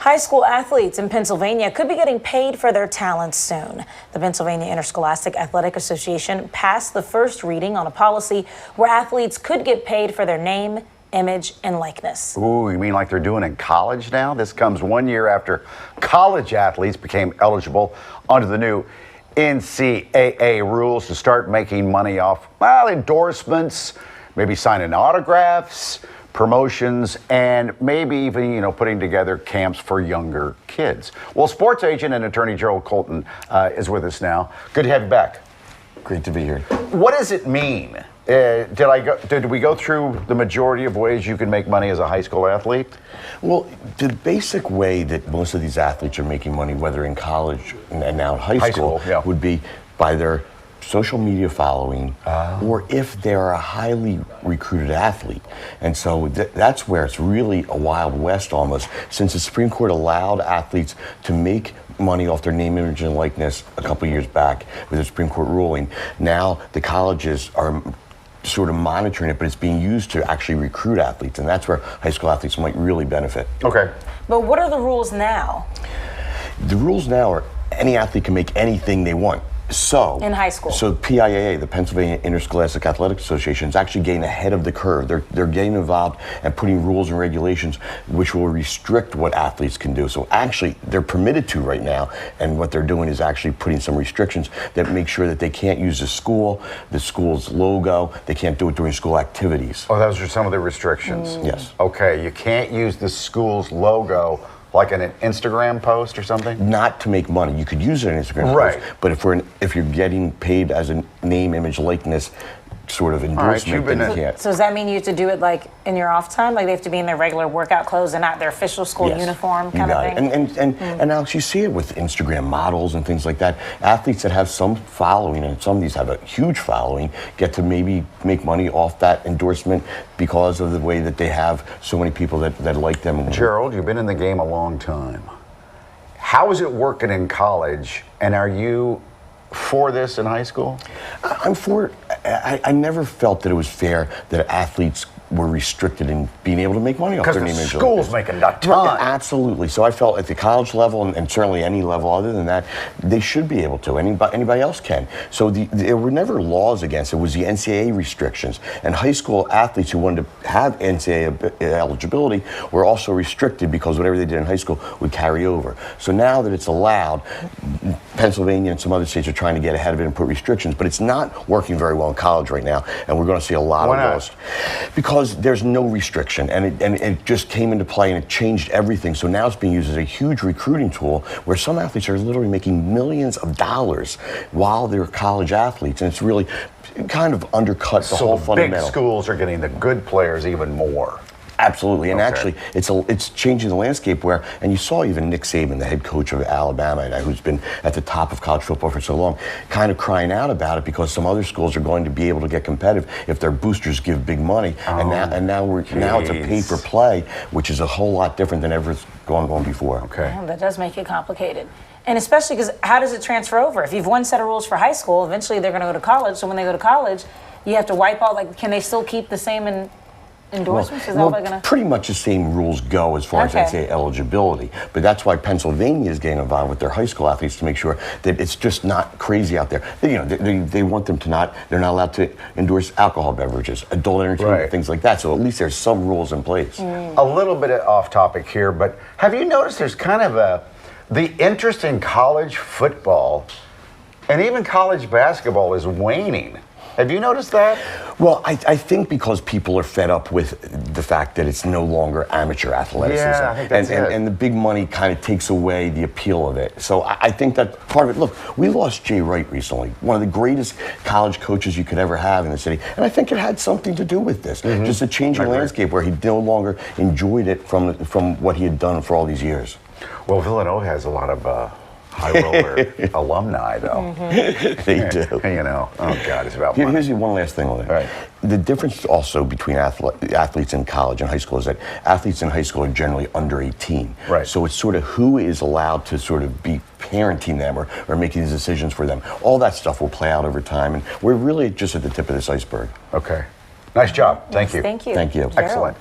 High school athletes in Pennsylvania could be getting paid for their talents soon. The Pennsylvania Interscholastic Athletic Association passed the first reading on a policy where athletes could get paid for their name, image, and likeness. Ooh, you mean like they're doing in college now? This comes 1 year after college athletes became eligible under the new NCAA rules to start making money off, well, endorsements, maybe signing autographs, promotions, and maybe even, putting together camps for younger kids. Well, sports agent and attorney Gerald Colton is with us now. Good to have you back. Great to be here. What does it mean? Did we go through the majority of ways you can make money as a high school athlete? Well, the basic way that most of these athletes are making money, whether in college and now in high school, yeah, would be by their social media following, or if they're a highly recruited athlete. And so that's where it's really a Wild West almost, since the Supreme Court allowed athletes to make money off their name, image, and likeness a couple years back with the Supreme Court ruling. Now the colleges are sort of monitoring it, but it's being used to actually recruit athletes, and that's where high school athletes might really benefit. Okay. But what are the rules now? The rules now are any athlete can make anything they want. So in high school. So PIAA, the Pennsylvania Interscholastic Athletic Association, is actually getting ahead of the curve. They're getting involved and putting rules and regulations which will restrict what athletes can do. So actually, they're permitted to right now, and what they're doing is actually putting some restrictions that make sure that they can't use the school's logo. They can't do it during school activities. Oh, those are some of the restrictions. Yes. Okay, you can't use the school's logo like in an Instagram post or something? Not to make money. You could use it in an Instagram post, but if you're getting paid as a name, image, likeness sort of endorsement, then you can't. So does that mean you have to do it like in your off time? Like they have to be in their regular workout clothes and not their official school uniform kind of thing? And Alex, you see it with Instagram models and things like that. Athletes that have some following, and some of these have a huge following, get to maybe make money off that endorsement because of the way that they have so many people that like them. Gerald, you've been in the game a long time. How is it working in college, and are you for this in high school? I'm for it. I never felt that it was fair that athletes were restricted in being able to make money off their name. Because the school's making a ton. Right, absolutely. So I felt at the college level, and certainly any level other than that, they should be able to. Anybody else can. So there were never laws against it. It was the NCAA restrictions. And high school athletes who wanted to have NCAA eligibility were also restricted because whatever they did in high school would carry over. So now that it's allowed, Pennsylvania and some other states are trying to get ahead of it and put restrictions, but it's not working very well in college right now, and we're going to see a lot of those. Because there's no restriction, and it just came into play and it changed everything. So now it's being used as a huge recruiting tool where some athletes are literally making millions of dollars while they're college athletes, and it's really kind of undercut the whole fundamental. Big schools are getting the good players even more. Absolutely, and actually, it's changing the landscape where, and you saw even Nick Saban, the head coach of Alabama, who's been at the top of college football for so long, kind of crying out about it because some other schools are going to be able to get competitive if their boosters give big money, and now it's a pay for play, which is a whole lot different than ever gone on before. Okay, yeah, that does make it complicated. And especially because how does it transfer over? If you've one set of rules for high school, eventually they're going to go to college. So when they go to college, you have to wipe out. Can they still keep the same endorsements? Pretty much the same rules go as far as NCAA eligibility, but that's why Pennsylvania is getting involved with their high school athletes to make sure that it's just not crazy out there. They want them to they're not allowed to endorse alcohol beverages, adult entertainment, things like that. So at least there's some rules in place. A little bit off topic here, but have you noticed there's kind of the interest in college football and even college basketball is waning? Have you noticed that? Well, I think because people are fed up with the fact that it's no longer amateur athleticism. Yeah, I think that's and the big money kind of takes away the appeal of it. So I think that part of it, look, we lost Jay Wright recently, one of the greatest college coaches you could ever have in the city. And I think it had something to do with this. Just a changing landscape where he no longer enjoyed it from what he had done for all these years. Well, Villanova has a lot of high roller alumni, though. They do. Oh God, it's about money. Here's one last thing on it. Right. The difference also between athletes in college and high school is that athletes in high school are generally under 18. Right. So it's sort of who is allowed to sort of be parenting them or making these decisions for them. All that stuff will play out over time, and we're really just at the tip of this iceberg. Okay. Nice job. Thank you. Thank you. Thank you. Excellent.